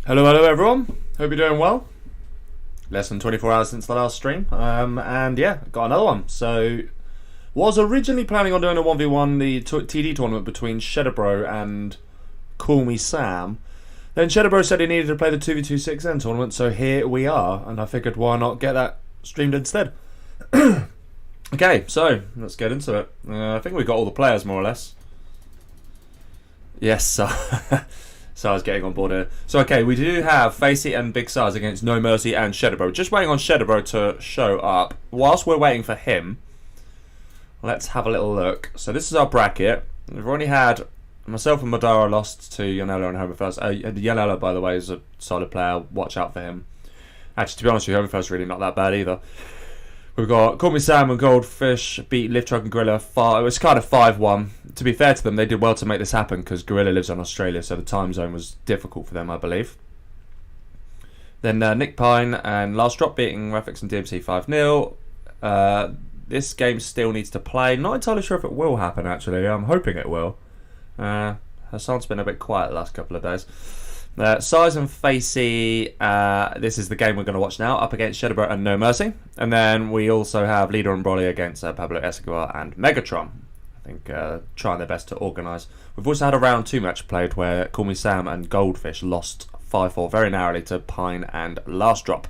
Hello everyone. Hope you're doing well. Less than 24 hours since the last stream. And yeah, got another one. So, was originally planning on doing a 1v1, the TD tournament between Shedebro and Call Me Sam. Then Shedebro said he needed to play the 2v2 CxN tournament, so here we are. And I figured, why not get that streamed instead? Okay, so let's get into it. I think we got all the players more or less. Yes, so I was getting on board here. So okay, we do have Facey and Big Size against NoMercy and Shedebro. Just waiting on Shedebro to show up. Whilst we're waiting for him, let's have a little look. So this is our bracket. We've already had myself and Madara lost to Yanella and Homer First. Yanella, by the way, is a solid player. Watch out for him. Actually, to be honest with you, Homer First really not that bad either. We've got Call Me Sam and Goldfish beat Live Truck and Gorilla. It was kind of 5-1. To be fair to them, they did well to make this happen because Gorilla lives on Australia, so the time zone was difficult for them, I believe. Then Nick Pine and Last Drop beating Refix and DMC 5-0. This game still needs to play. Not entirely sure if it will happen, actually. I'm hoping it will. Hassan's been a bit quiet the last couple of days. Size and Facey, this is the game we're going to watch now, up against Shedebro and NoMercy. And then we also have Leader and Broly against Pablo Escobar and Megatron. I think trying their best to organise. We've also had a round 2 match played where Call Me Sam and Goldfish lost 5-4 very narrowly to Pine and Last Drop.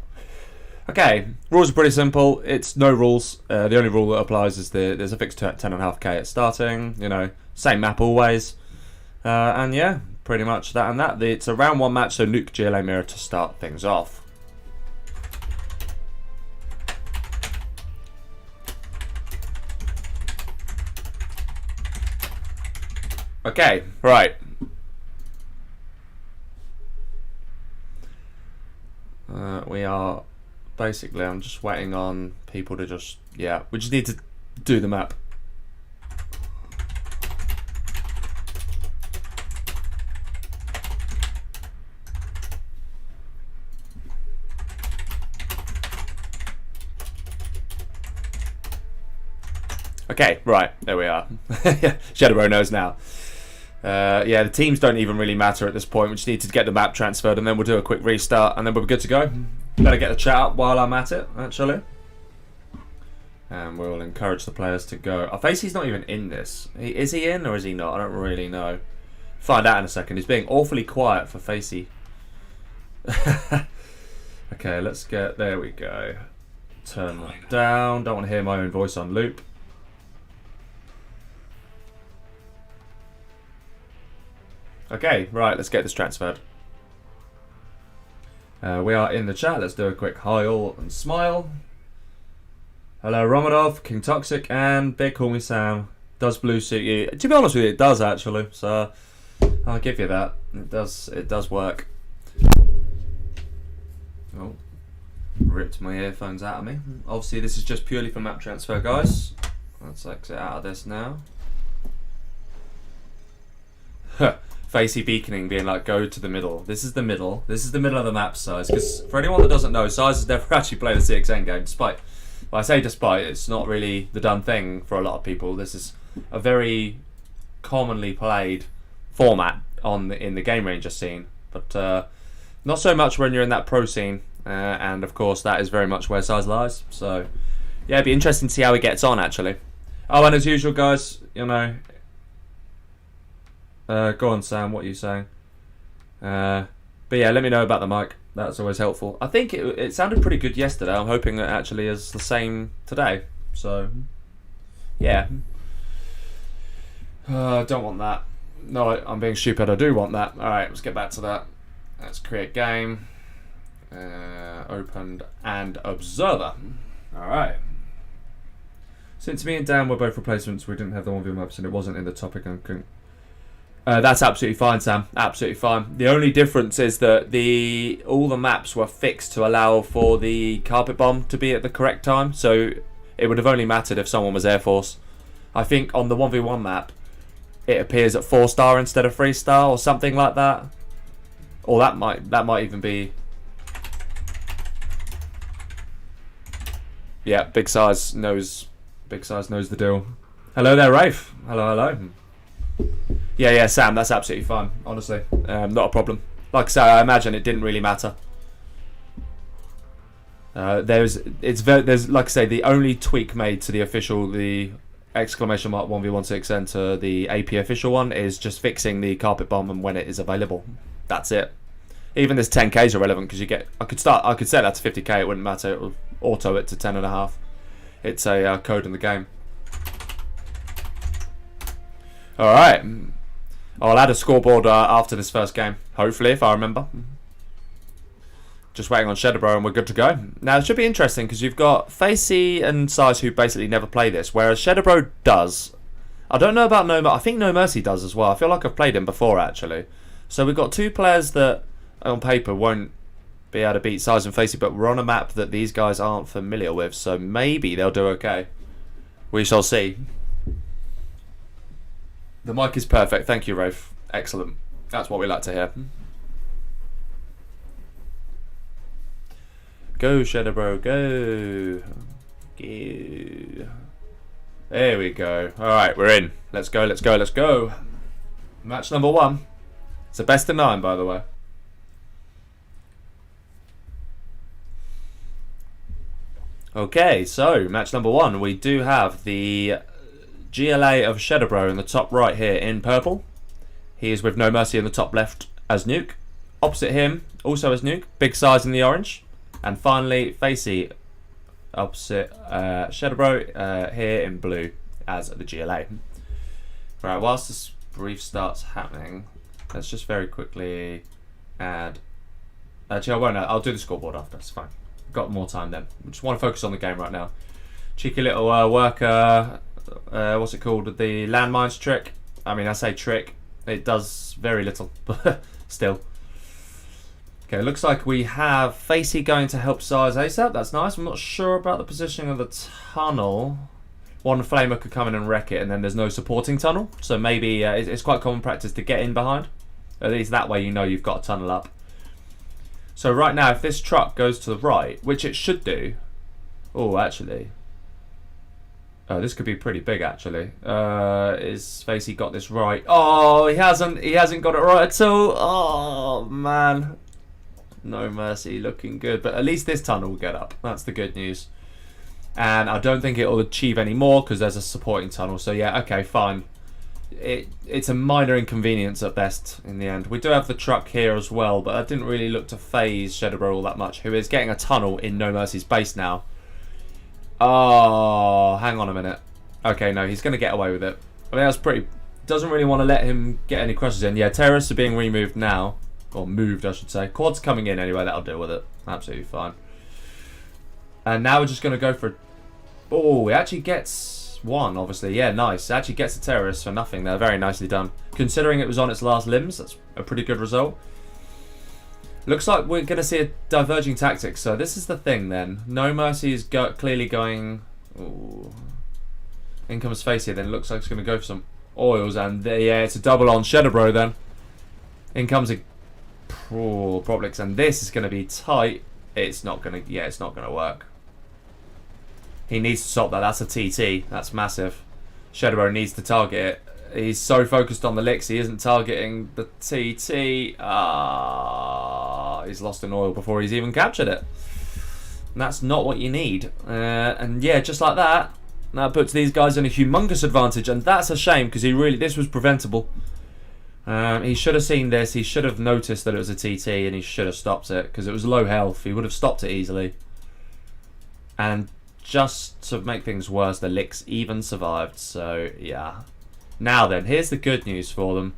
Okay, rules are pretty simple. It's no rules. The only rule that applies is there's a fixed 10.5k at starting. You know, same map always. And yeah, pretty much that and that. It's a round 1 match, so Nuke GLA Mirror to start things off. Okay, right. We are basically, I'm just waiting on people to just, yeah, we just need to do the map. Okay, right, there we are. Shedebro knows now. Yeah, the teams don't even really matter at this point. We just need to get the map transferred and then we'll do a quick restart and then we'll be good to go. Better get the chat up while I'm at it, actually. And we'll encourage the players to go. Facey's not even in this. Is he in or is he not? I don't really know. Find out in a second. He's being awfully quiet for Facey. Okay, let's get... There we go. Turn that down. Don't want to hear my own voice on loop. Okay, right, let's get this transferred. We are in the chat. Let's do a quick hi all and smile. Hello, Romanov, King Toxic, and Big Call Me Sam. Does blue suit you? To be honest with you, it does actually. So I'll give you that. It does work. Oh, ripped my earphones out of me. Obviously, this is just purely for map transfer, guys. Let's exit out of this now. Facey beaconing, being like, go to the middle. This is the middle. This is the middle of the map, Size. Because for anyone that doesn't know, Size has never actually played a CxN game. Despite, well, I say despite, it's not really the done thing for a lot of people. This is a very commonly played format in the Game Ranger scene. But not so much when you're in that pro scene. And of course, that is very much where Size lies. So, yeah, it'd be interesting to see how he gets on, actually. Oh, and as usual, guys, you know... go on, Sam, what are you saying? But yeah, let me know about the mic. That's always helpful. I think it sounded pretty good yesterday. I'm hoping it actually is the same today. So, yeah. Don't want that. No, I'm being stupid. I do want that. Alright, let's get back to that. Let's create game. Opened and observer. Alright. Since me and Dan were both replacements, we didn't have the 1v1 maps and it wasn't in the topic and couldn't... that's absolutely fine, Sam. Absolutely fine. The only difference is that all the maps were fixed to allow for the carpet bomb to be at the correct time. So it would have only mattered if someone was Air Force. I think on the 1v1 map, it appears at 4-star instead of 3-star or something like that. Or that might even be. Yeah, Big Size knows the deal. Hello there, Rafe. Hello. Yeah, Sam, that's absolutely fine, honestly. Not a problem. Like I say, I imagine it didn't really matter. There's like I say, the only tweak made to the official, the exclamation mark 1v1 CxN to the AP official one is just fixing the carpet bomb and when it is available. That's it. Even this 10k is irrelevant because you get. I could set that to 50k. It wouldn't matter. It will auto it to 10.5. It's a code in the game. All right. I'll add a scoreboard after this first game. Hopefully, if I remember. Just waiting on Shedebro and we're good to go. Now, it should be interesting because you've got Facey and Size who basically never play this, whereas Shedebro does. I don't know about NoMercy. I think NoMercy does as well. I feel like I've played him before, actually. So we've got two players that, on paper, won't be able to beat Size and Facey, but we're on a map that these guys aren't familiar with, so maybe they'll do okay. We shall see. The mic is perfect. Thank you, Rafe. Excellent. That's what we like to hear. Go, Shedebro, go. Go. There we go. Alright, we're in. Let's go, let's go, let's go. Match number 1. It's a best of 9, by the way. Okay, so match number 1. We do have the GLA of Shedebro in the top right here in purple. He is with NoMercy in the top left as Nuke. Opposite him, also as Nuke, Big Size in the orange. And finally, Facey opposite Shedebro here in blue as the GLA. Right, whilst this brief starts happening, let's just very quickly add. Actually, I won't. I'll do the scoreboard after. It's fine. Got more time then. We just want to focus on the game right now. Cheeky little worker. What's it called? The landmines trick. I mean, I say trick. It does very little, but still. Okay, looks like we have Facey going to help Size ASAP. That's nice. I'm not sure about the positioning of the tunnel. One flamer could come in and wreck it, and then there's no supporting tunnel. So maybe it's quite common practice to get in behind. At least that way you know you've got a tunnel up. So right now, if this truck goes to the right, which it should do. Oh, actually. Oh, this could be pretty big, actually. Is Facey got this right? Oh, he hasn't got it right at all. Oh, man. NoMercy looking good, but at least this tunnel will get up. That's the good news. And I don't think it will achieve any more because there's a supporting tunnel. So yeah, okay, fine. It's a minor inconvenience at best in the end. We do have the truck here as well, but I didn't really look to phase Shedebro all that much, who is getting a tunnel in NoMercy's base now. Oh, hang on a minute. Okay, no, he's going to get away with it. I mean, that's pretty. Doesn't really want to let him get any crosses in. Yeah, terrorists are being removed now. Or moved, I should say. Quad's coming in anyway, that'll deal with it. Absolutely fine. And now we're just going to go for... Oh, he actually gets one, obviously. Yeah, nice. It actually gets a terrorist for nothing there. Very nicely done. Considering it was on its last limbs, that's a pretty good result. Looks like we're going to see a diverging tactic. So this is the thing then. NoMercy is clearly going... Ooh. In comes Facey, then it looks like it's going to go for some oils. And yeah, it's a double on Shedebro then. In comes a... Oh, Problix, and this is going to be tight. It's not going to, yeah, it's not going to work. He needs to stop that. That's a TT. That's massive. Shedebro needs to target it. He's so focused on the licks, he isn't targeting the TT. Ah, he's lost an oil before he's even captured it. And that's not what you need. And yeah, just like that, that puts these guys in a humongous advantage, and that's a shame because this was preventable. He should have seen this. He should have noticed that it was a TT, and he should have stopped it because it was low health. He would have stopped it easily. And just to make things worse, the licks even survived. So yeah. Now then, here's the good news for them.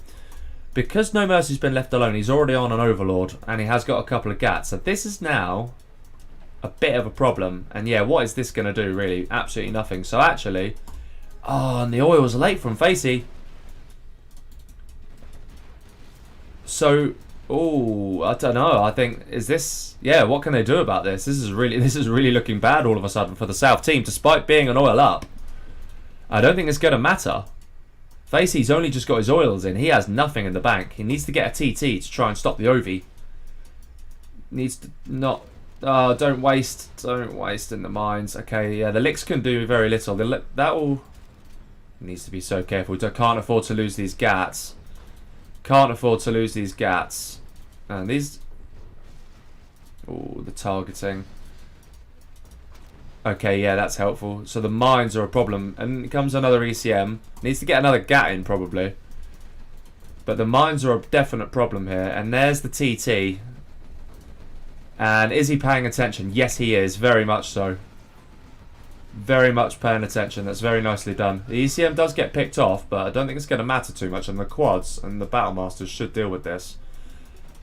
Because NoMercy's been left alone, he's already on an Overlord, and he has got a couple of gats. So this is now a bit of a problem. And yeah, what is this going to do, really? Absolutely nothing. So actually... Oh, and the oil was late from Facey. So, oh, I don't know. I think, is this... Yeah, what can they do about this? This is really looking bad all of a sudden for the South team, despite being an oil up. I don't think it's going to matter. Facey's only just got his oils in. He has nothing in the bank. He needs to get a TT to try and stop the OV. Needs to not... don't waste in the mines. Okay, yeah, the licks can do very little. That will... Needs to be so careful. Can't afford to lose these gats. Can't afford to lose these gats. And these... Oh, the targeting. Okay, yeah, that's helpful. So the mines are a problem. And comes another ECM. Needs to get another GAT in, probably. But the mines are a definite problem here. And there's the TT. And is he paying attention? Yes, he is. Very much so. Very much paying attention. That's very nicely done. The ECM does get picked off, but I don't think it's going to matter too much. And the quads and the Battle Masters should deal with this.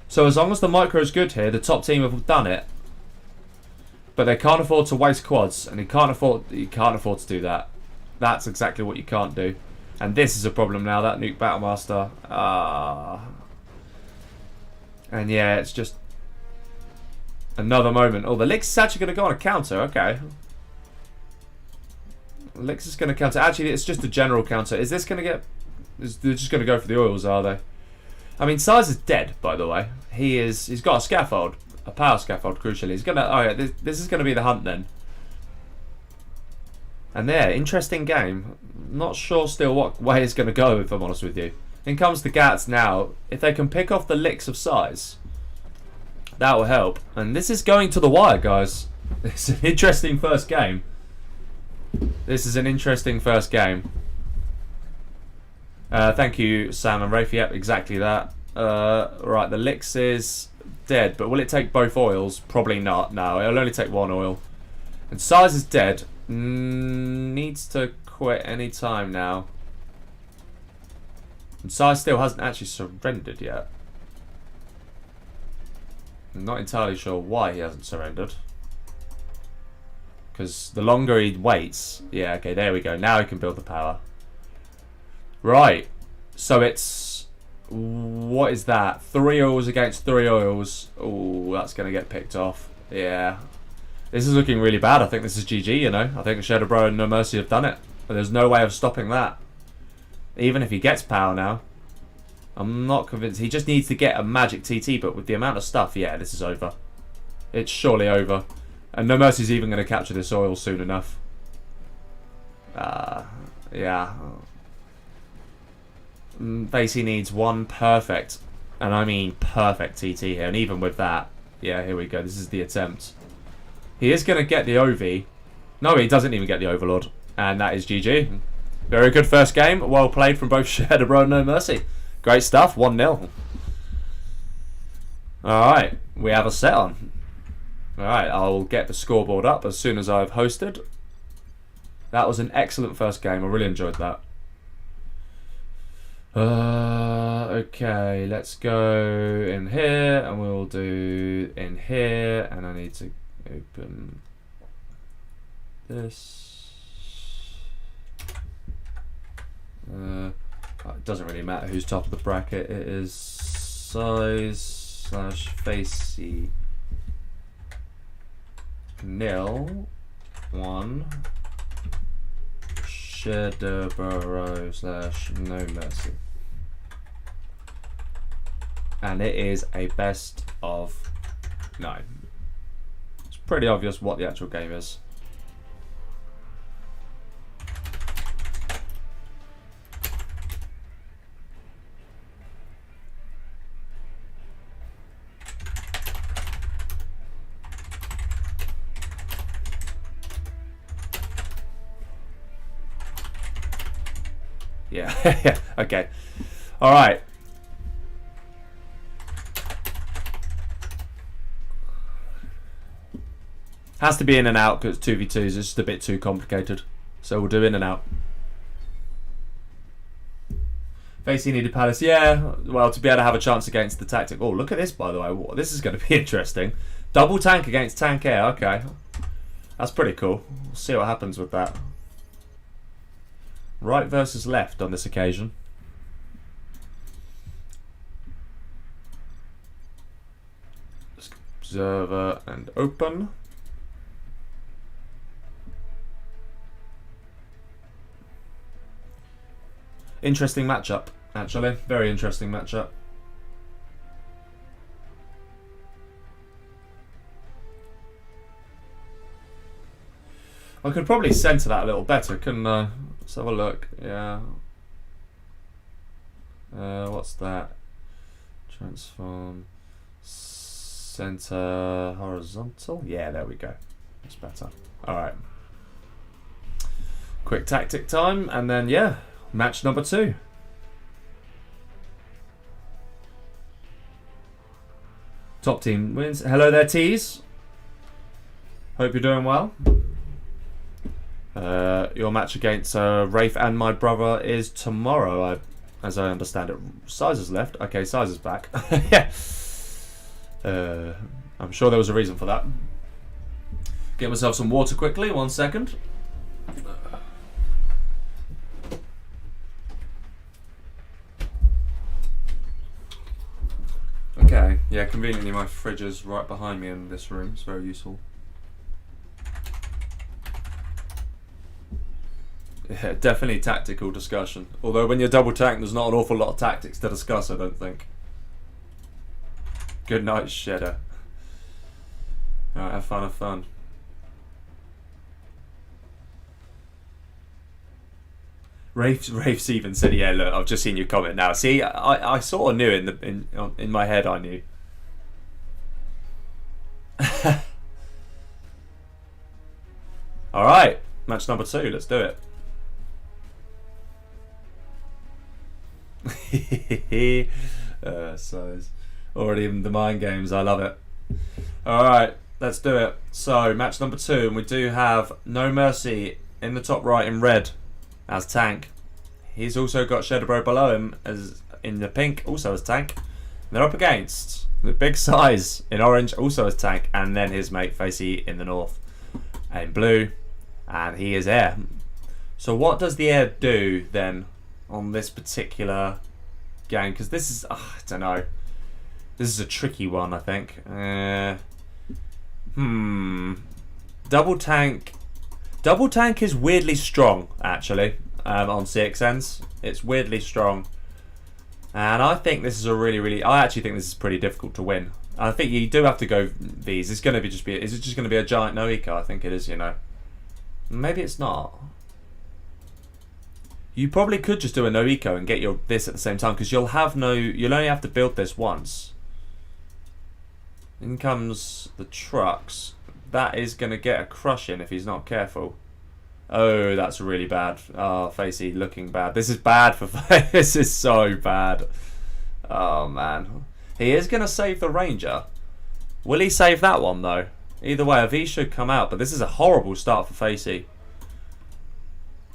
So as long as the micro is good here, the top team have done it. But they can't afford to waste quads, and you can't afford to do that. That's exactly what you can't do. And this is a problem now, that nuke Battlemaster. And yeah, it's just another moment. Oh, the Lix is actually going to go on a counter. Okay. Lix is going to counter. Actually, it's just a general counter. Is this going to get... They're just going to go for the oils, are they? I mean, Size is dead, by the way. He's got a scaffold. A power scaffold, crucially. He's gonna... Oh, yeah, this is going to be the hunt, then. And there, interesting game. Not sure still what way it's going to go, if I'm honest with you. In comes the Gats now. If they can pick off the Licks of Size, that will help. And this is going to the wire, guys. It's an interesting first game. This is an interesting first game. Thank you, Sam and Rafe. Yep, exactly that. Right, the Licks is dead, but will it take both oils? Probably not. No, it'll only take one oil. And Size is dead. Needs to quit any time now. And Size still hasn't actually surrendered yet. I'm not entirely sure why he hasn't surrendered. Because the longer he waits... Yeah, okay, there we go. Now he can build the power. Right. So it's... What is that? 3 oils against 3 oils. Oh, that's going to get picked off. Yeah. This is looking really bad. I think this is GG, you know. I think Shedebro and NoMercy have done it. But there's no way of stopping that. Even if he gets power now. I'm not convinced. He just needs to get a magic TT, but with the amount of stuff, yeah, this is over. It's surely over. And NoMercy's even going to capture this oil soon enough. Yeah. Facey needs one perfect, and I mean perfect TT here. And even with that, yeah, here we go. This is the attempt. He is going to get the OV. No, he doesn't even get the Overlord. And that is GG. Very good first game. Well played from both Shedebro and NoMercy. Great stuff. 1-0. Alright. We have a set on. Alright. I'll get the scoreboard up as soon as I've hosted. That was an excellent first game. I really enjoyed that. Okay. Let's go in here. And we'll do in here. And I need to open this. It doesn't really matter who's top of the bracket. It is Size / Facey 0 1 Shedebro / NoMercy. And it is a best of 9. It's pretty obvious what the actual game is. Yeah, okay. Alright. Has to be in and out because 2v2s is just a bit too complicated. So we'll do in and out. Facey needed Palace. Yeah, well, to be able to have a chance against the tactic. Oh, look at this, by the way. This is going to be interesting. Double tank against tank air. Okay. That's pretty cool. We'll see what happens with that. Right versus left on this occasion. Observer and open. Interesting matchup, actually. Very interesting matchup. I could probably center that a little better, couldn't I? Let's have a look. Yeah. What's that? Transform. Center horizontal. Yeah, there we go. That's better. Alright. Quick tactic time, and then, yeah, match number 2. Top team wins. Hello there, Tees. Hope you're doing well. Your match against Rafe and my brother is tomorrow, as I understand it. Size has left. Okay, Size is back. Yeah. I'm sure there was a reason for that. Get myself some water quickly. 1 second. Okay. Yeah, conveniently my fridge is right behind me in this room. It's very useful. Yeah, definitely tactical discussion. Although when you're double tanked, there's not an awful lot of tactics to discuss, I don't think. Good night, Shedder. Alright, have fun, have fun. Rafe's even said, yeah, look, I've just seen your comment now. See, I sort of knew in my head, I knew. Alright, match number 2, let's do it. Size. Already in the mind games, I love it. Alright, let's do it. So, match number 2, and we do have NoMercy in the top right in red as tank. He's also got Shedebro below him as in the pink, also as tank. And they're up against the big Size in orange, also as tank, and then his mate Facey in the north in blue, and he is air. So what does the air do then on this particular game? Because this is, I don't know. This is a tricky one, I think. Double tank. Double tank is weirdly strong, actually, on CxNs. It's weirdly strong. And I think this is I actually think this is pretty difficult to win. I think you do have to go these. It's going to is it just going to be a giant no eco? I think it is, you know. Maybe it's not. You probably could just do a no eco and get this at the same time, because you'll only have to build this once. In comes the trucks. That is going to get a crush in if he's not careful. Oh, that's really bad. Oh, Facey looking bad. This is bad for this is so bad. Oh, man. He is going to save the Ranger. Will he save that one, though? Either way, a V should come out, but this is a horrible start for Facey.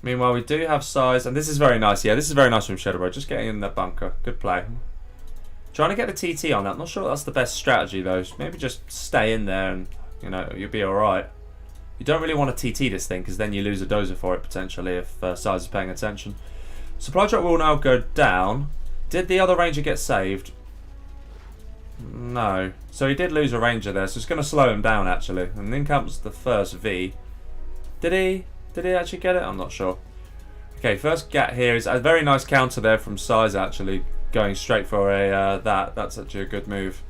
Meanwhile, we do have Size, and this is very nice. Yeah, this is very nice from Shedebro. Just getting in the bunker. Good play. Trying to get the TT on that. Not sure that's the best strategy, though. Maybe just stay in there and, you know, you'll be alright. You don't really want to TT this thing, because then you lose a dozer for it, potentially, if Size is paying attention. Supply drop will now go down. Did the other Ranger get saved? No. So he did lose a Ranger there, so it's going to slow him down, actually. And then comes the first V. Did he actually get it? I'm not sure. Okay, first gat here is a very nice counter there from Size, actually. Going straight for a that's actually a good move.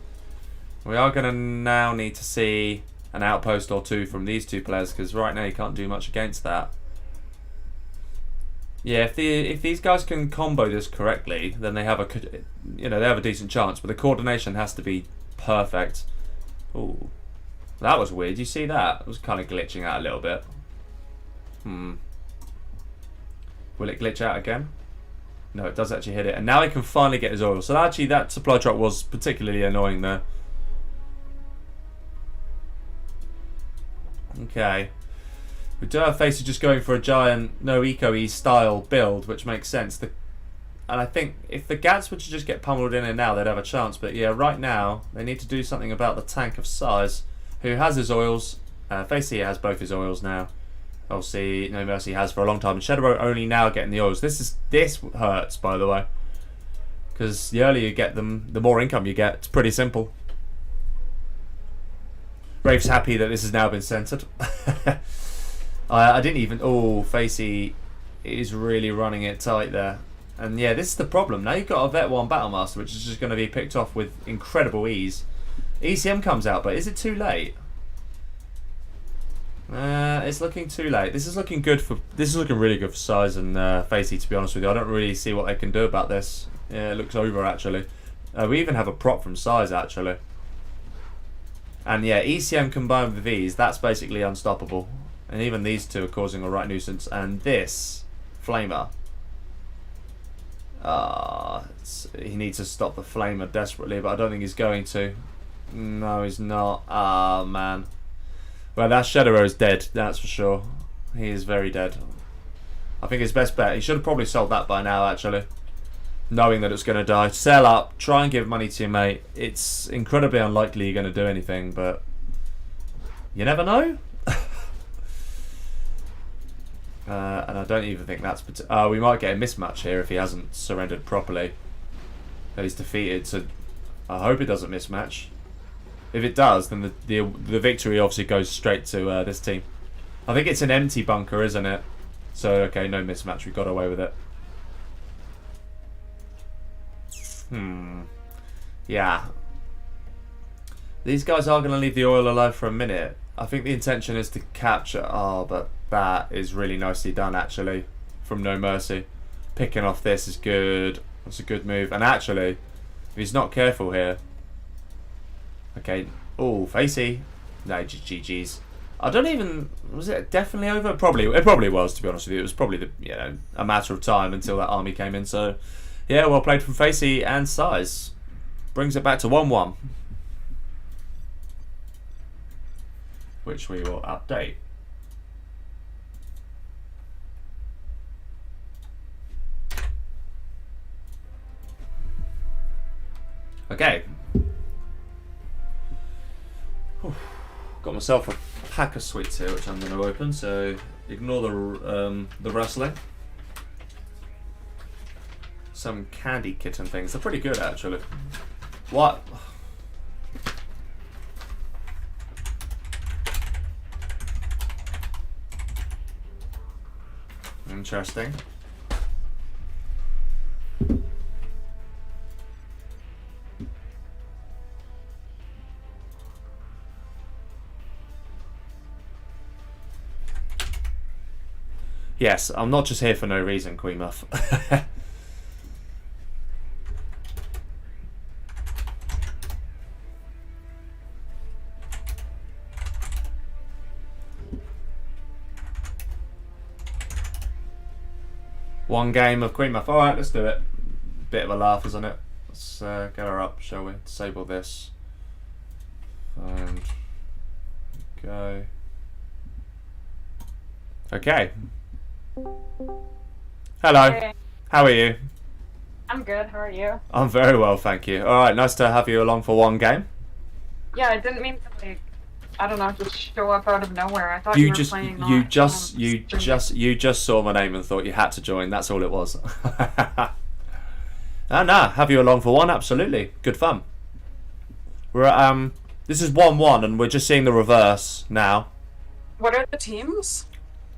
We are going to now need to see an outpost or two from these two players, because right now you can't do much against that. Yeah, if these guys can combo this correctly, then they have a decent chance. But the coordination has to be perfect. Ooh, that was weird. You see that? It was kind of glitching out a little bit. Will it glitch out again? No, it does actually hit it, and now he can finally get his oil. So actually, that supply drop was particularly annoying there. Okay. We do have Facey just going for a giant no eco-y style build, which makes sense. And I think if the Gats were to just get pummeled in and now, they'd have a chance. But yeah, right now, they need to do something about the tank of Size, who has his oils. Facey has both his oils now. Obviously, NoMercy has for a long time. And Shedebro only now getting the oils. This hurts, by the way. Because the earlier you get them, the more income you get. It's pretty simple. Rafe's happy that this has now been centered. I didn't even... Oh, Facey is really running it tight there. And yeah, this is the problem. Now you've got a Vet 1 Battlemaster, which is just going to be picked off with incredible ease. ECM comes out, but is it too late? It's looking too late. This is looking good for... This is looking really good for Size and Facey, to be honest with you. I don't really see what they can do about this. Yeah, it looks over, actually. We even have a prop from Size, actually. And yeah, ECM combined with these, that's basically unstoppable. And even these two are causing a right nuisance. And this Flamer, he needs to stop the Flamer desperately, but I don't think he's going to. No, he's not. Ah, man. Well, that Shedebro is dead, that's for sure. He is very dead. I think his best bet, he should have probably sold that by now, actually. Knowing that it's going to die. Sell up, try and give money to your mate. It's incredibly unlikely you're going to do anything, but you never know. And I don't even think that's... we might get a mismatch here if he hasn't surrendered properly. He's defeated, so I hope it doesn't mismatch. If it does, then the victory obviously goes straight to this team. I think it's an empty bunker, isn't it? So, okay, no mismatch. We got away with it. Yeah. These guys are going to leave the oil alive for a minute. I think the intention is to capture... Oh, but that is really nicely done, actually, from NoMercy. Picking off this is good. That's a good move. And actually, if he's not careful here... Okay. Oh, Facey. No, GG's. I don't even... Was it definitely over? Probably. It probably was, to be honest with you. It was probably a matter of time until that army came in. So, yeah, well played from Facey and Size. Brings it back to 1-1. Which we will update. Okay. Got myself a pack of sweets here, which I'm going to open. So ignore the rustling. Some candy kitten things. They're pretty good, actually. What? Interesting. Yes, I'm not just here for no reason, Queen Muff. One game of Queen Muff. Alright, let's do it. Bit of a laugh, isn't it? Let's get her up, shall we? Disable this. And go. Okay. Hello. Hey. How are you? I'm good. How are you? I'm very well, thank you. Alright, nice to have you along for one game. Yeah, I didn't mean to, like, I don't know, just show up out of nowhere. I thought you were playing. You just saw my name and thought you had to join. That's all it was. Nah, have you along for one? Absolutely, good fun. We're at, this is 1-1, and we're just seeing the reverse now. What are the teams?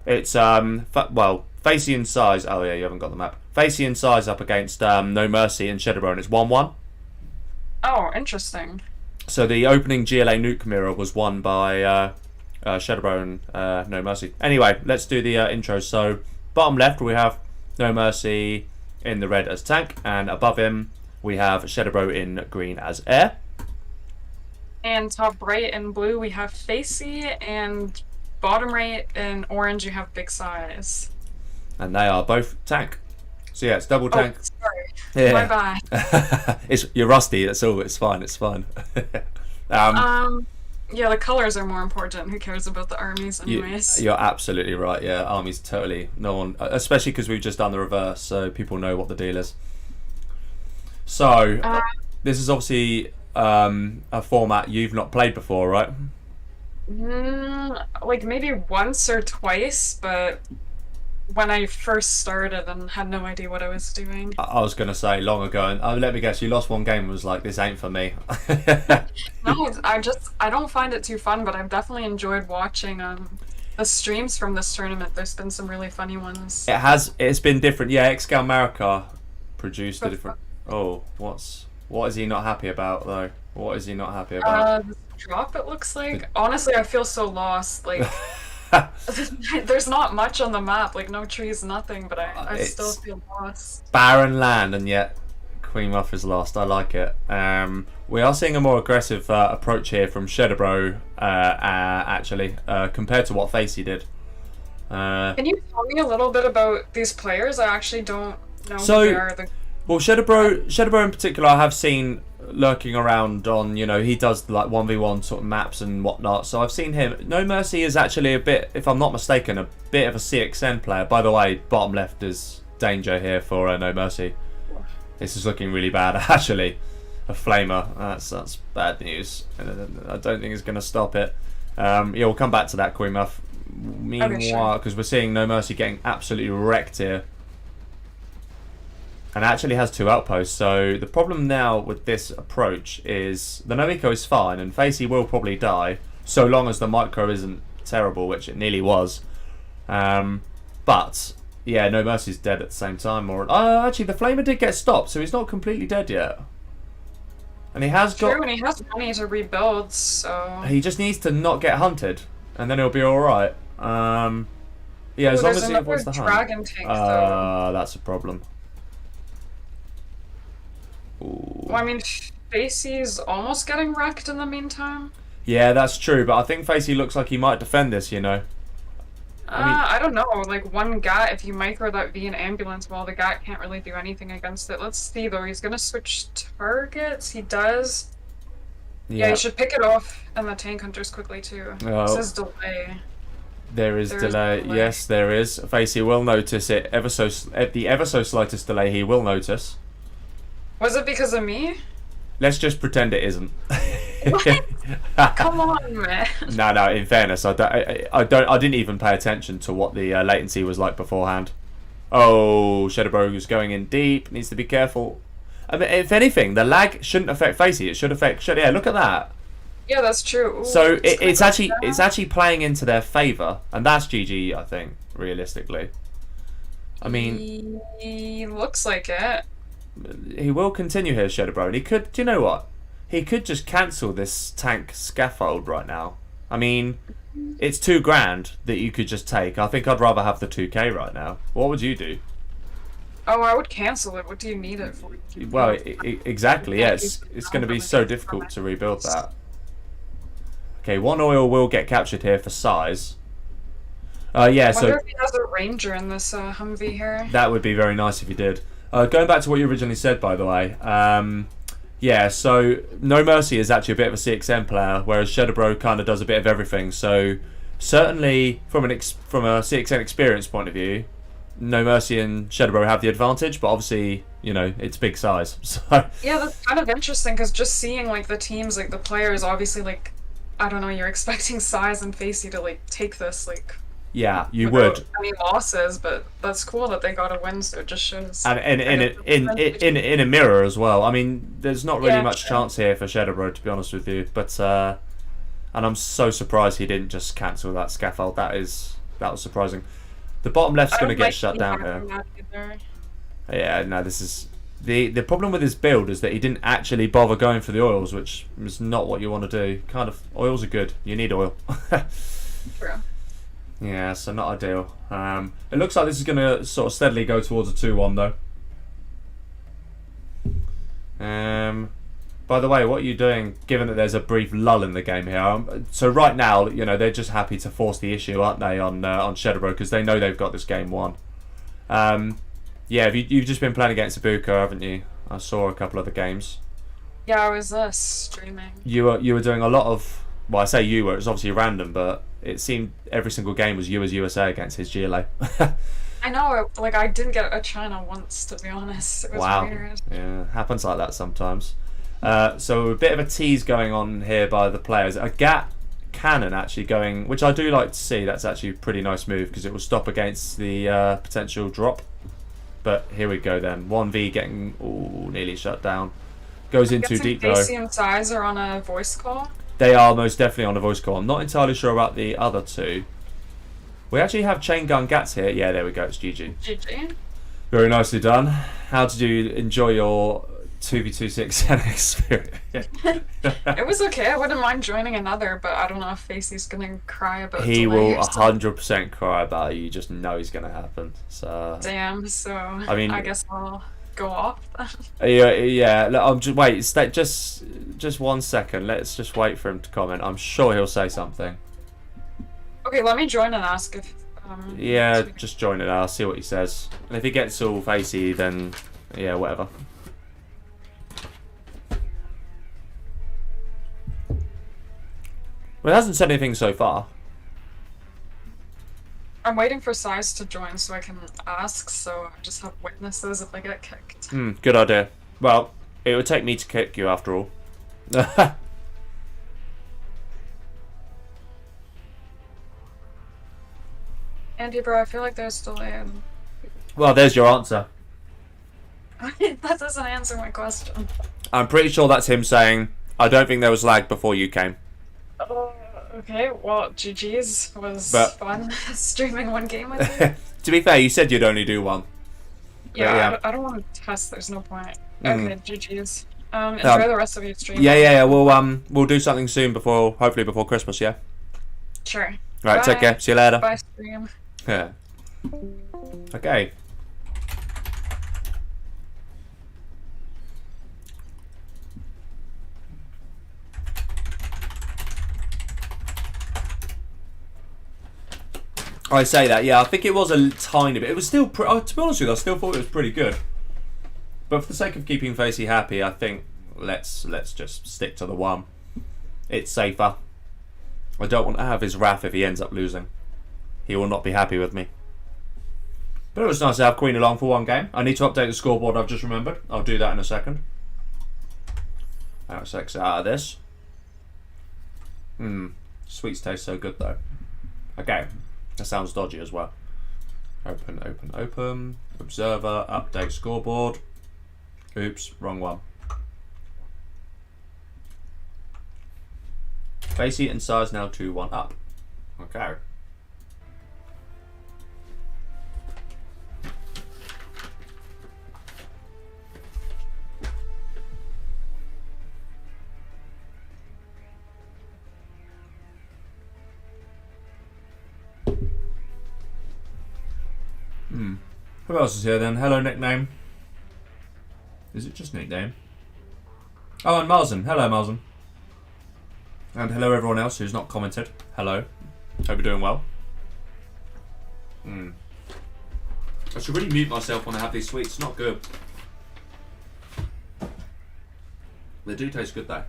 It's well, Facey and Size. Oh yeah, you haven't got the map. Facey and Size up against NoMercy and Shedebro, and it's 1-1. Oh, interesting. So the opening GLA nuke mirror was won by Shedebro and NoMercy. Anyway, let's do the intro. So bottom left we have NoMercy in the red as tank, and above him we have Shedebro in green as air. And top right in blue we have Facey, and bottom right in orange you have Big Size. And they are both tank. So yeah, it's double tank. Oh, sorry. Yeah. My bad. You're rusty. That's all. It's fine. It's fine. Yeah, the colors are more important. Who cares about the armies, anyways? You're absolutely right. Yeah, armies totally. No one, especially because we've just done the reverse, so people know what the deal is. So this is obviously a format you've not played before, right? Like maybe once or twice, but when I first started and had no idea what I was doing. I was going to say long ago, and let me guess, you lost one game and was like, this ain't for me. No, I don't find it too fun, but I've definitely enjoyed watching the streams from this tournament. There's been some really funny ones. It's been different. Yeah, Xcal Marika produced a different... Oh, what is he not happy about, though? What is he not happy about? This drop, it looks like. Honestly, I feel so lost. Like, there's not much on the map. Like, no trees, nothing. But I still feel lost. Barren land, and yet Queen Muff is lost. I like it. We are seeing a more aggressive approach here from Shedebro, actually, compared to what Facey did. Can you tell me a little bit about these players? I actually don't know So, who they are. Well, Shedebro in particular, I have seen lurking around on, he does like 1v1 sort of maps and whatnot. So I've seen him. NoMercy is actually a bit, if I'm not mistaken, a bit of a CxN player. By the way, bottom left is danger here for NoMercy. This is looking really bad, actually. A flamer. That's bad news. I don't think it's going to stop it. Yeah, we'll come back to that, Queen Muff. Meanwhile, because we're seeing NoMercy getting absolutely wrecked here. And actually has 2 outposts. So the problem now with this approach is the Nomiko is fine, and Facey will probably die, so long as the micro isn't terrible, which it nearly was. But yeah, NoMercy's dead at the same time. Or actually, the Flamer did get stopped, so he's not completely dead yet. And he has got. True, and he has money to rebuild, so He just needs to not get hunted, and then he'll be all right. Yeah, as long as he avoids the hunt. Dragon tank, though. That's a problem. Ooh. Well, I mean, Facey's almost getting wrecked in the meantime. Yeah, that's true, but I think Facey looks like he might defend this, I don't know. Like, one GAT, if you micro that V in ambulance, well, the GAT can't really do anything against it. Let's see, though. He's gonna switch targets. He does. Yeah, he should pick it off, and the tank hunters quickly, too. This is delay. There is delay. Yes, there is. Facey will notice it. The ever so slightest delay he will notice. Was it because of me? Let's just pretend it isn't. Come on, man. No. In fairness, I didn't even pay attention to what the latency was like beforehand. Oh, Shedebro is going in deep. Needs to be careful. I mean, if anything, the lag shouldn't affect Facey. It should affect. Yeah, look at that. Yeah, that's true. Ooh, so it's actually playing into their favour, and that's GG. I think realistically. I mean, he looks like it. He will continue here, Shedebro, and he could. Do you know what? He could just cancel this tank scaffold right now. I mean, it's $2,000 that you could just take. I think I'd rather have the 2K right now. What would you do? Oh, I would cancel it. What do you need it for? Well, exactly. Yeah, it's going to be so difficult to rebuild that. Okay, 1 oil will get captured here for size. Yeah. I wonder if he has a ranger in this Humvee here. That would be very nice if he did. Going back to what you originally said, by the way, yeah, so NoMercy is actually a bit of a CxN player, whereas Shedebro kind of does a bit of everything. So certainly, from a CxN experience point of view, NoMercy and Shedebro have the advantage, but obviously, it's big size. So yeah, that's kind of interesting, because just seeing, like, the teams, like, the players, obviously, like, I don't know, you're expecting Size and Facey to, like, take this, like... Yeah, you would. Any losses, but that's cool that they got a win, so it just shows. And in a mirror as well. I mean, there's not really much chance here for Shedebro, to be honest with you. But and I'm so surprised he didn't just cancel that scaffold. That was surprising. The bottom left's going to get shut down here. Yeah, no, this is the problem with his build is that he didn't actually bother going for the oils, which is not what you want to do. Kind of oils are good. You need oil. True. Yeah, so not ideal. It looks like this is going to sort of steadily go towards a 2-1 though. By the way, what are you doing, given that there's a brief lull in the game here? So right now, they're just happy to force the issue, aren't they, on Shedebro, because they know they've got this game won. Yeah, you've just been playing against Ibuka, haven't you? I saw a couple of the games. Yeah, I was streaming. You were doing a lot of... Well, I say you were, it was obviously random, but it seemed every single game was you as USA against his GLA. I know, like, I didn't get a China once, to be honest. It was weird. Yeah, happens like that sometimes. So a bit of a tease going on here by the players. A GAT cannon actually going, which I do like to see. That's actually a pretty nice move, because it will stop against the potential drop. But here we go then. 1v getting nearly shut down. Goes into deep though. Facey and Size are on a voice call. They are most definitely on a voice call. I'm not entirely sure about the other two. We actually have chain gun gats here. Yeah, there we go. It's GG. GG. Very nicely done. How did you enjoy your 2v2 CxN experience? It was okay. I wouldn't mind joining another, but I don't know if Facey's gonna cry about. He will 100% cry about it. You just know it's gonna happen. So. Damn. So. I mean, I guess I'll go off then? Yeah. Look, I'm just 1 second. Let's just wait for him to comment. I'm sure he'll say something. Okay, let me join and ask if. Yeah, just join it. I'll see what he says. And if he gets all facey, then yeah, whatever. Well, it hasn't said anything so far. I'm waiting for Size to join so I can ask, so I just have witnesses if I get kicked. Good idea. Well, it would take me to kick you after all. Andy, bro, I feel like there's still a. Well, there's your answer. That doesn't answer my question. I'm pretty sure that's him saying, I don't think there was lag before you came. Okay, well, GG's was fun streaming one game with you. To be fair, you said you'd only do one. Yeah, I don't want to test, there's no point. Okay, GG's. Enjoy the rest of your stream. Yeah, we'll do something soon hopefully before Christmas, yeah? Sure. Right, take care, see you later. Bye, stream. Yeah. Okay. I say that, yeah. I think it was a tiny bit. It was still, to be honest with you, I still thought it was pretty good. But for the sake of keeping Facey happy, I think let's just stick to the one. It's safer. I don't want to have his wrath if he ends up losing. He will not be happy with me. But it was nice to have Queen along for one game. I need to update the scoreboard, I've just remembered. I'll do that in a second. Let's exit out of this. Sweets taste so good though. Okay. That sounds dodgy as well. Open. Observer, update scoreboard. Oops, wrong one. Facey and size now 2-1 up. Okay. Who else is here then? Hello, nickname. Is it just nickname? Oh, and Marzen. Hello, Marzen. And hello, everyone else who's not commented. Hello. Hope you're doing well. I should really mute myself when I have these sweets. Not good. They do taste good though.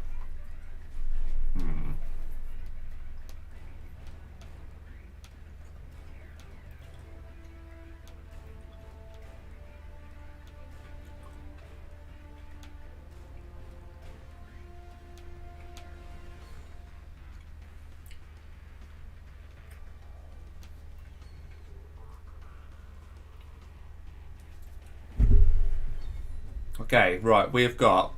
Okay, right, we've got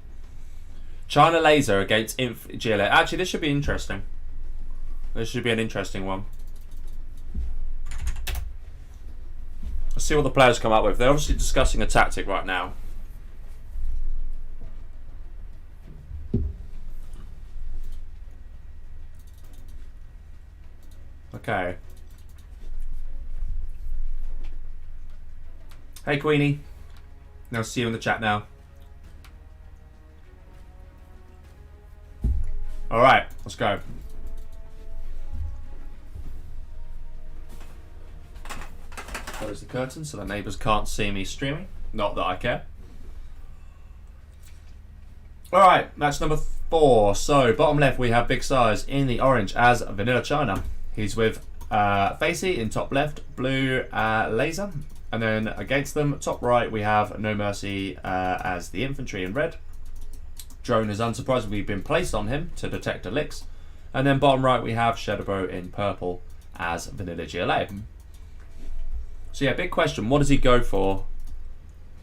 China Laser against GLA. Actually, this should be interesting. This should be an interesting one. Let's see what the players come up with. They're obviously discussing a tactic right now. Okay. Hey, Queenie. Now see you in the chat now. Alright, let's go. Close the curtain so the neighbours can't see me streaming. Not that I care. Alright, match number 4. So, bottom left we have Big Size in the orange as Vanilla China. He's with Facey in top left, blue Laser. And then against them, top right, we have NoMercy as the infantry in red. Drone has unsurprisingly been placed on him to detect licks. And then bottom right, we have Shedebro in purple as Vanilla GLA. So yeah, big question. What does he go for?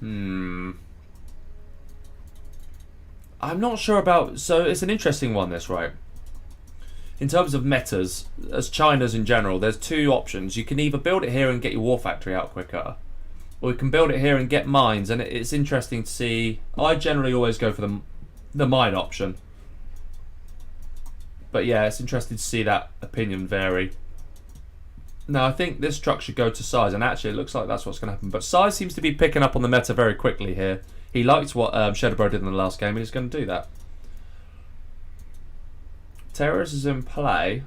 I'm not sure about... So it's an interesting one, this, right? In terms of metas, as China's in general, there's two options. You can either build it here and get your war factory out quicker, or you can build it here and get mines. And it's interesting to see. I generally always go for the mine option. But yeah, it's interesting to see that opinion vary. No, I think this truck should go to Size, and actually it looks like that's what's going to happen. But Size seems to be picking up on the meta very quickly here. He liked what Shedebro did in the last game, and he's going to do that. Terrorist is in play,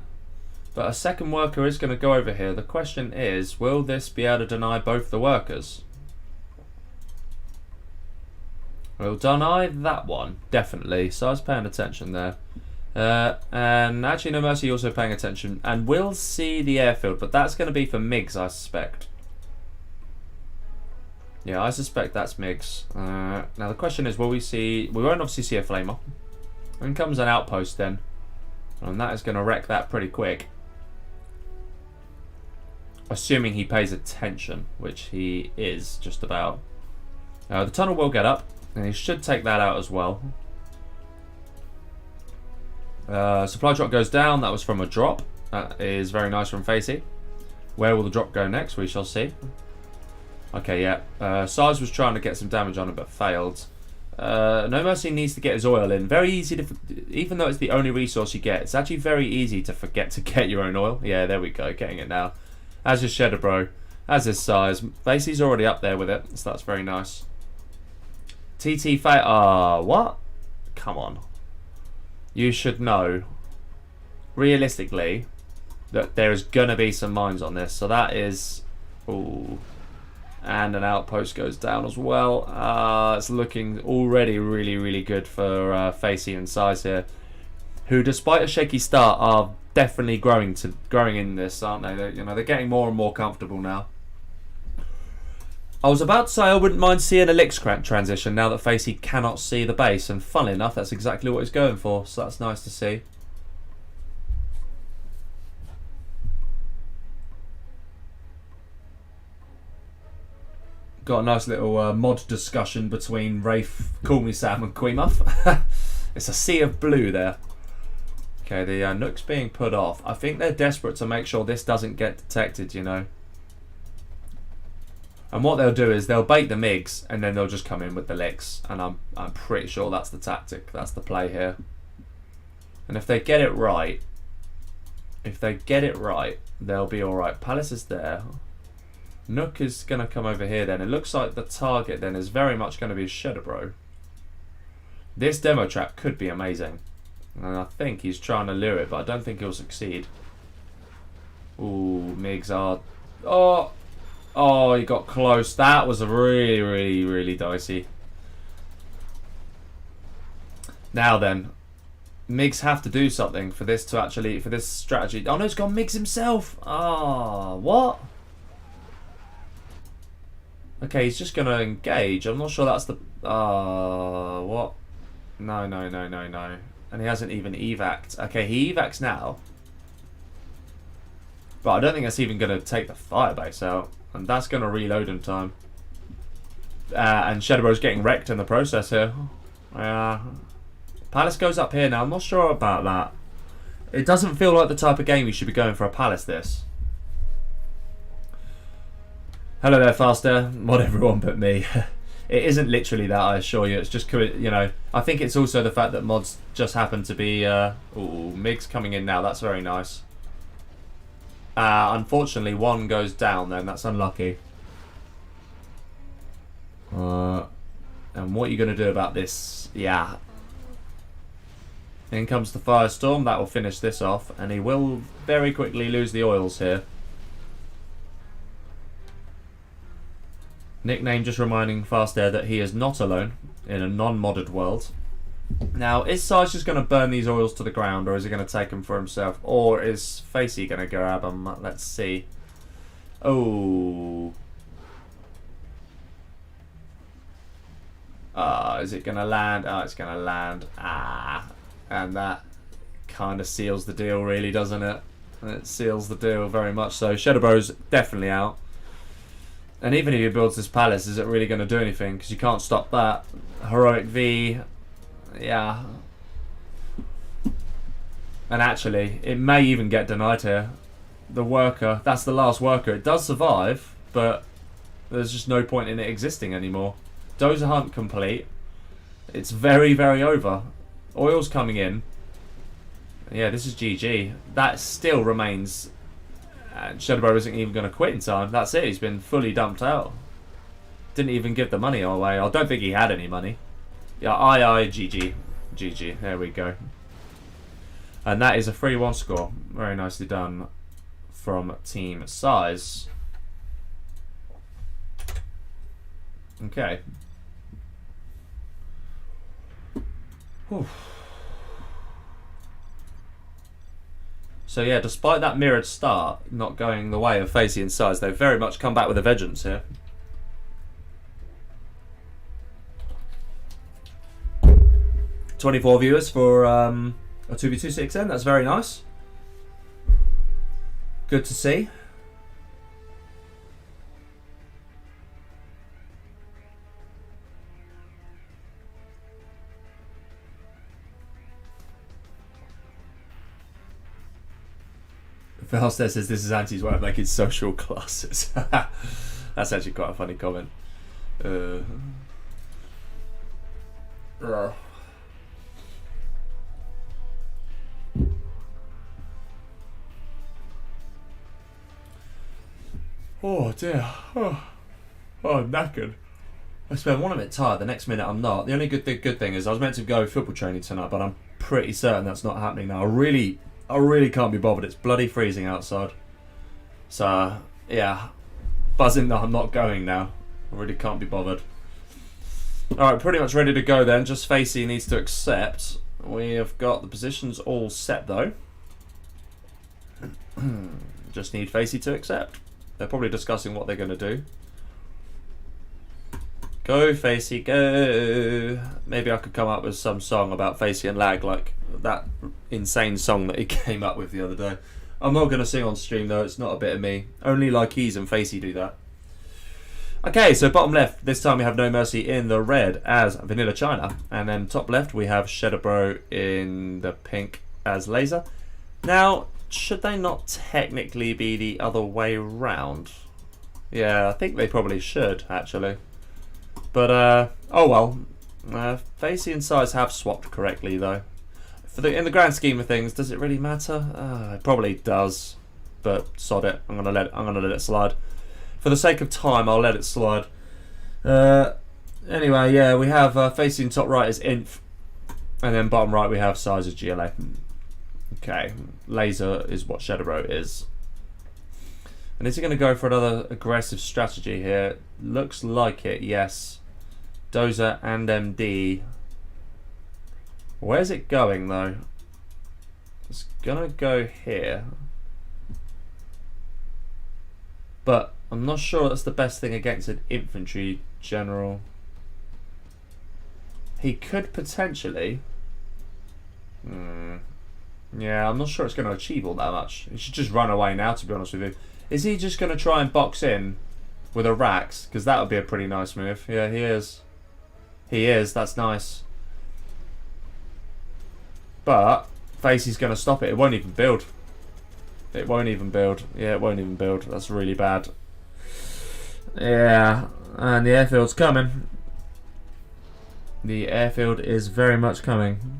but a second worker is going to go over here. The question is, will this be able to deny both the workers? We'll deny that one, definitely. So I was paying attention there. And actually NoMercy also paying attention. And we'll see the airfield, but that's going to be for MiGs, I suspect. Yeah, I suspect that's MiGs. Now the question is, will we see... We won't obviously see a flamer. In comes an outpost then. And that is going to wreck that pretty quick. Assuming he pays attention, which he is, just about. The tunnel will get up, and he should take that out as well. Supply drop goes down. That was from a drop. That is very nice from Facey. Where will the drop go next? We shall see. Okay, yeah. Sarge was trying to get some damage on him, but failed. NoMercy needs to get his oil in. Very easy to... Even though it's the only resource you get, it's actually very easy to forget to get your own oil. Yeah, there we go. Getting it now. As is Shedebro. As is Size. Facey's already up there with it, so that's very nice. TT Faye... what? Come on. You should know, realistically, that there is going to be some mines on this. So that is... Ooh. And an outpost goes down as well. It's looking already really, really good for Facey and Size here, who, despite a shaky start, are definitely growing in this, aren't they? They're getting more and more comfortable now. I was about to say I wouldn't mind seeing a Licks transition now that Facey cannot see the base, and funnily enough, that's exactly what he's going for. So that's nice to see. Got a nice little mod discussion between Rafe, Call Me Sam, and Queemuff. It's a sea of blue there. Okay, the Nook's being put off. I think they're desperate to make sure this doesn't get detected, you know. And what they'll do is they'll bait the MiGs, and then they'll just come in with the Licks. And I'm pretty sure that's the tactic. That's the play here. And if they get it right, they'll be all right. Palace is there. Nook is going to come over here then. It looks like the target then is very much going to be Shedebro. This demo trap could be amazing. And I think he's trying to lure it, but I don't think he'll succeed. Ooh, MiGs are... Oh, he got close. That was a really, really, really dicey. Now then, MiGs have to do something for this to actually... For this strategy... Oh no, he's gone MiGs himself! What? Okay, he's just going to engage. I'm not sure that's the... what? No. And he hasn't even evac'd. Okay, he evac'd now. But I don't think that's even going to take the firebase out. And that's going to reload in time. And Shedebro's getting wrecked in the process here. Palace goes up here now. I'm not sure about that. It doesn't feel like the type of game you should be going for a Palace, this. Hello there, Faster. Not everyone but me. It isn't literally that, I assure you. It's just, you know, I think it's also the fact that mods just happen to be... ooh, MiGs coming in now. That's very nice. Unfortunately, one goes down then. That's unlucky. And what are you going to do about this? Yeah. In comes the Firestorm. That will finish this off. And he will very quickly lose the oils here. Nickname just reminding Fastair that he is not alone in a non-modded world. Now, is Sarge just going to burn these oils to the ground, or is he going to take them for himself? Or is Facey going to grab them? Let's see. Oh. Is it going to land? Oh, it's going to land. And that kind of seals the deal, really, doesn't it? It seals the deal very much so. Shedebro's definitely out. And even if he builds this palace, is it really going to do anything? Because you can't stop that. Heroic V, yeah. And actually, it may even get denied here. The worker, that's the last worker. It does survive, but there's just no point in it existing anymore. Dozer hunt complete. It's very, very over. Oil's coming in. Yeah, this is GG. That still remains... And Shedebro isn't even going to quit in time. That's it. He's been fully dumped out. Didn't even give the money away. I don't think he had any money. Yeah, GG. GG. There we go. And that is a 3-1 score. Very nicely done from Team Size. Okay. Whew. So yeah, despite that mirrored start not going the way of Facey and Size, they've very much come back with a vengeance here. 24 viewers for a 2v2 CxN. That's very nice. Good to see. Falstair says this is Auntie's way of making social classes. That's actually quite a funny comment. Oh dear. Oh, I'm knackered. I spent 1 minute tired, the next minute I'm not. The only good thing is I was meant to go football training tonight, but I'm pretty certain that's not happening now. I really can't be bothered. It's bloody freezing outside. So, yeah. Buzzing that I'm not going now. I really can't be bothered. Alright, pretty much ready to go then. Just Facey needs to accept. We have got the positions all set though. Just need Facey to accept. They're probably discussing what they're going to do. Go, Facey, go. Maybe I could come up with some song about Facey and lag, like that insane song that he came up with the other day. I'm not going to sing on stream though, it's not a bit of me. Only like Keys and Facey do that. Okay, so bottom left, this time we have NoMercy in the red as Vanilla China. And then top left we have Shedebro in the pink as Laser. Now, should they not technically be the other way round? Yeah, I think they probably should, actually. But, oh well. Facey and Size have swapped correctly, though. In the grand scheme of things, does it really matter? It probably does. But sod it. I'm gonna let it slide. For the sake of time, I'll let it slide. Anyway, yeah, we have Facey in top right as Inf. And then bottom right we have Size as GLA. Okay, Laser is what Shedebro is. And is he going to go for another aggressive strategy here? Looks like it, yes. Dozer and MD. Where's it going though? It's going to go here. But I'm not sure that's the best thing against an infantry general. He could potentially... Yeah, I'm not sure it's going to achieve all that much. He should just run away now, to be honest with you. Is he just going to try and box in with a Rax? Because that would be a pretty nice move. Yeah, he is. He is. That's nice. But Facey's going to stop it. It won't even build. It won't even build. Yeah, it won't even build. That's really bad. Yeah, and the airfield's coming. The airfield is very much coming.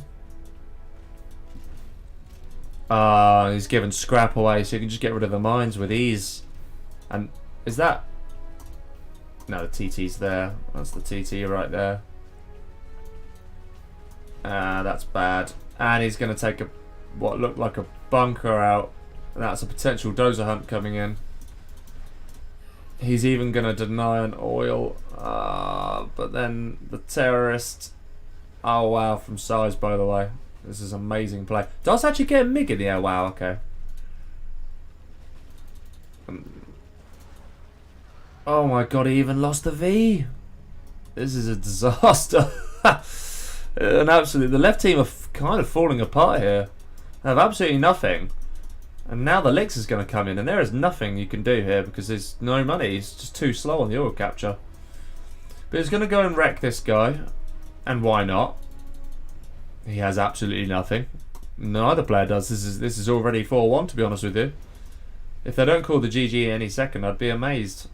He's given scrap away, so you can just get rid of the mines with ease. And is that... No, the TT's there. That's the TT right there. That's bad. And he's going to take what looked like a bunker out. That's a potential dozer hunt coming in. He's even going to deny an oil. But then the terrorist... Oh wow, from Size, by the way. This is amazing play. Does actually get a MiG in the air? Wow, okay. Oh my god, he even lost the V. This is a disaster. And absolutely, the left team are kind of falling apart here. They have absolutely nothing. And now the Lix is going to come in, and there is nothing you can do here because there's no money. He's just too slow on the oil capture. But he's going to go and wreck this guy. And why not? He has absolutely nothing. Neither player does. This is already 4-1, to be honest with you. If they don't call the GG any second, I'd be amazed.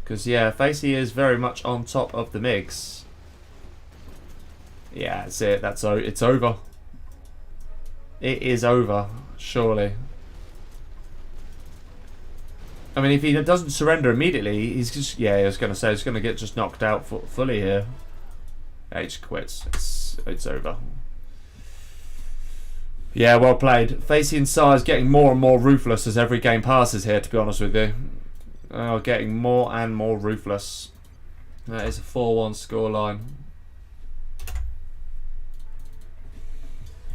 Because, yeah, Facey is very much on top of the MiGs. Yeah, that's it. It's over. It is over, surely. I mean, if he doesn't surrender immediately, he's just... Yeah, I was going to say, he's going to get just knocked out fully here. H quits. It's over. Yeah, well played. Facey and Size getting more and more ruthless as every game passes here, to be honest with you. Getting more and more ruthless. That is a 4-1 scoreline.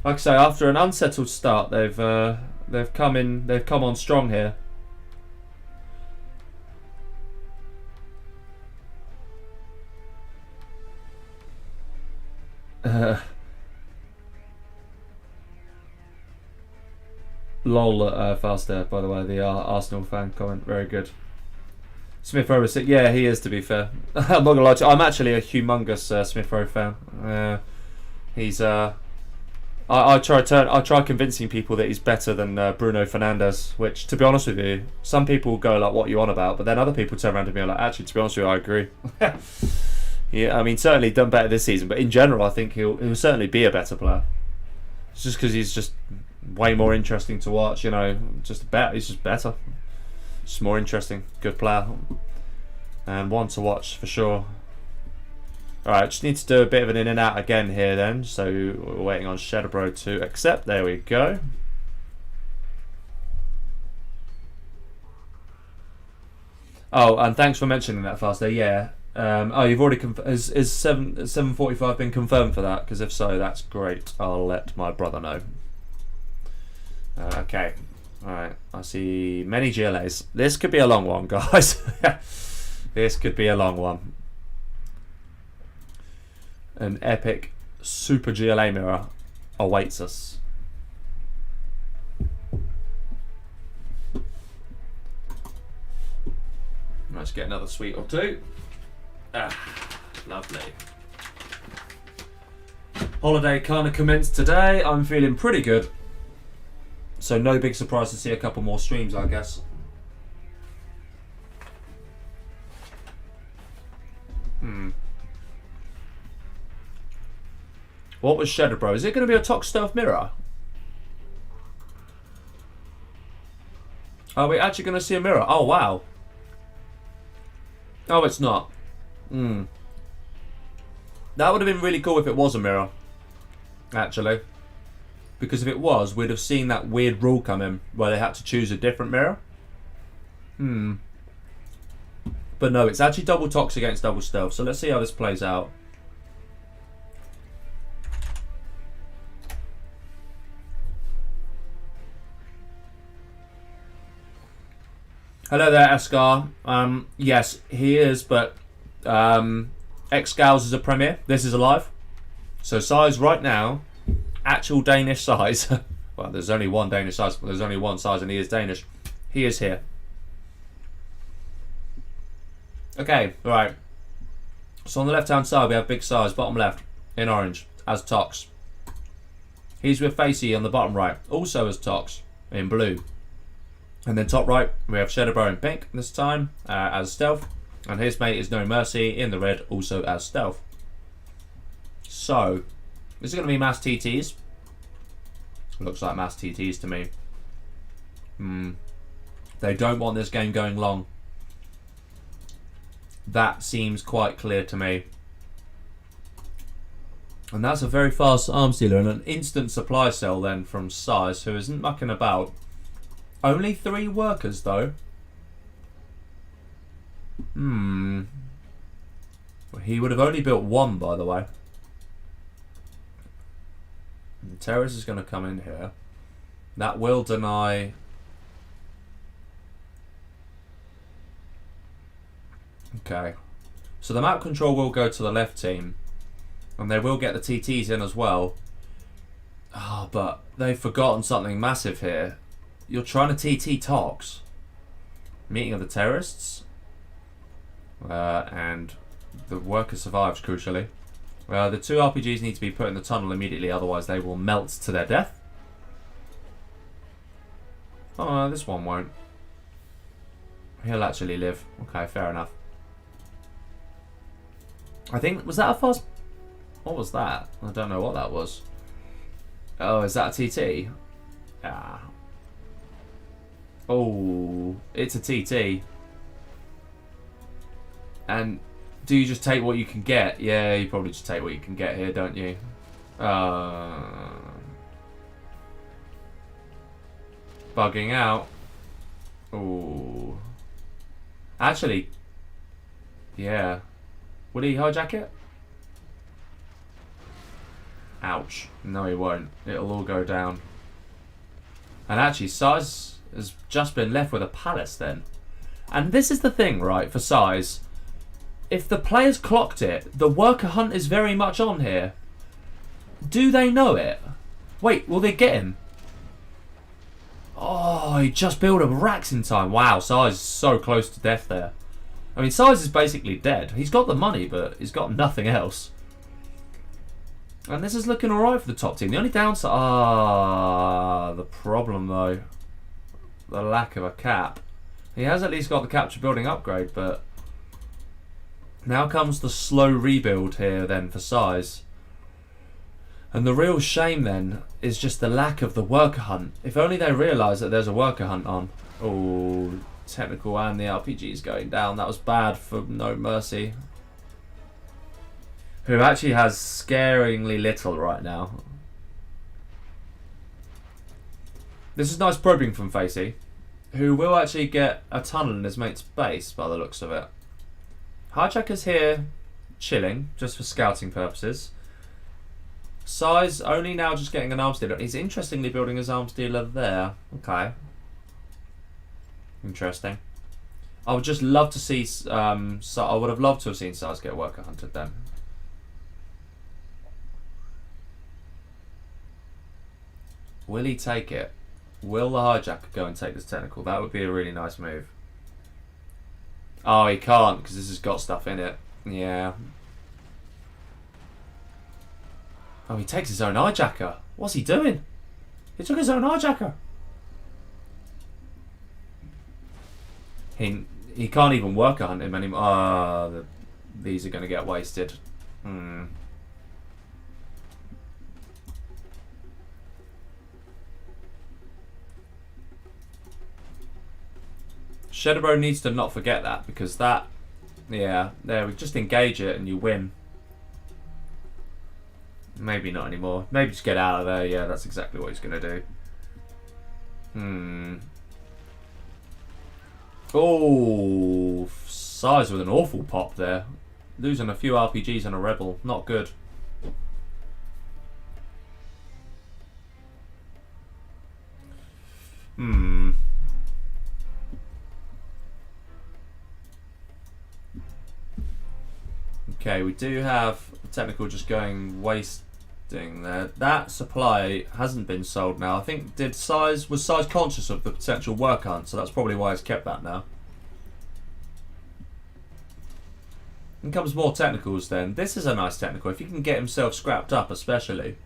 Like I say, after an unsettled start, they've come on strong here. Lol fast there, by the way, the Arsenal fan comment, very good. Smith Rowe said, yeah, he is, to be fair. I'm not gonna lie to you, I'm actually a humongous Smith Rowe fan. He's I try convincing people that he's better than Bruno Fernandes, which, to be honest with you, some people go like, what are you on about? But then other people turn around to me and are like, actually, to be honest with you, I agree. Yeah, I mean, certainly done better this season, but in general, I think he'll certainly be a better player. It's just because he's just way more interesting to watch, you know. He's just better. Just more interesting. Good player. And one to watch for sure. Alright, just need to do a bit of an in and out again here then. So we're waiting on Shedebro to accept. There we go. Oh, and thanks for mentioning that, Faster. Yeah. Oh, you've already is 7:45 been confirmed for that? Because if so, that's great. I'll let my brother know. Okay. Alright. I see many GLAs. This could be a long one, guys. This could be a long one. An epic super GLA mirror awaits us. Let's get another sweet or two. Lovely. Holiday kind of commenced today. I'm feeling pretty good. So no big surprise to see a couple more streams, I guess. What was Shedebro? Is it going to be a Tox Stealth mirror? Are we actually going to see a mirror? Oh, wow. Oh, it's not. That would have been really cool if it was a mirror. Actually. Because if it was, we'd have seen that weird rule come in where they had to choose a different mirror. But no, it's actually double Tox against double Stealth. So let's see how this plays out. Hello there, Escar. Yes, he is, but X-Gals is a premiere. This is a live. So Size right now, actual Danish Size. Well, there's only one Danish Size, but there's only one Size and he is Danish. He is here. Okay, right. So on the left-hand side, we have Big Size, bottom left, in orange, as Tox. He's with Facey on the bottom right, also as Tox, in blue. And then top right, we have Shedebro in pink this time, as Stealth. And his mate is NoMercy in the red, also as Stealth. So, this is going to be mass TTs. Looks like mass TTs to me. They don't want this game going long. That seems quite clear to me. And that's a very fast arms dealer and an instant supply cell then from Size, who isn't mucking about. Only 3 workers though. He would have only built 1, by the way. The terrorist is going to come in here. That will deny. Okay. So the map control will go to the left team. And they will get the TTs in as well. Oh, but they've forgotten something massive here. You're trying to TT Tox. Meeting of the terrorists. And the worker survives, crucially. The 2 RPGs need to be put in the tunnel immediately, otherwise they will melt to their death. Oh, this one won't. He'll actually live. Okay, fair enough. I think, was that a fast... What was that? I don't know what that was. Oh, is that a TT? Ah. Oh, Ooh, it's a TT. And do you just take what you can get? Yeah, you probably just take what you can get here, don't you? Bugging out. Ooh. Actually, yeah. Will he hijack it? Ouch. No, he won't. It'll all go down. And actually, Size has just been left with a palace then. And this is the thing, right, for Size. If the players clocked it, the worker hunt is very much on here. Do they know it? Wait, will they get him? Oh, he just built up racks in time. Wow, Size is so close to death there. I mean, Size is basically dead. He's got the money, but he's got nothing else. And this is looking alright for the top team. The only downside... the problem, though. The lack of a cap. He has at least got the capture building upgrade, but... now comes the slow rebuild here, then, for Size. And the real shame, then, is just the lack of the worker hunt. If only they realise that there's a worker hunt on. Oh, technical and the RPG is going down. That was bad for NoMercy, who actually has scaringly little right now. This is nice probing from Facey, who will actually get a tunnel in his mate's base by the looks of it. Hijacker's here, chilling, just for scouting purposes. Size only now just getting an arms dealer. He's interestingly building his arms dealer there. Okay. Interesting. I would just love to see... I would have loved to have seen Size get worker hunted then. Will he take it? Will the hijacker go and take this technical? That would be a really nice move. Oh, he can't because this has got stuff in it. Yeah. Oh, he takes his own hijacker. What's he doing? He took his own hijacker. He can't even worker hunt him anymore. These are going to get wasted. Shedebro needs to not forget that, because that... yeah, there, we just engage it and you win. Maybe not anymore. Maybe just get out of there. Yeah, that's exactly what he's going to do. Oh, Size with an awful pop there. Losing a few RPGs and a Rebel. Not good. Okay, we do have the technical just going wasting there. That supply hasn't been sold now. I think was Size conscious of the potential work hunt, so that's probably why he's kept that now. In comes more technicals then. This is a nice technical, if he can get himself scrapped up especially.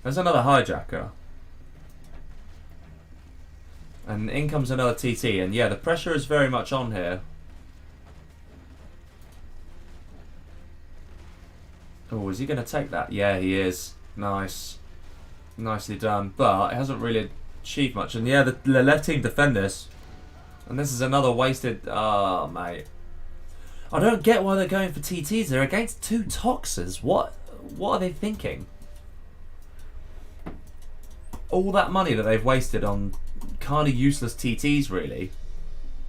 There's another hijacker. And in comes another TT, and yeah, the pressure is very much on here. Oh, is he going to take that? Yeah, he is. Nice. Nicely done. But it hasn't really achieved much. And yeah, the left team defend this. And this is another wasted... oh, mate. I don't get why they're going for TTs. They're against two Toxers. What are they thinking? All that money that they've wasted on kind of useless TTs, really.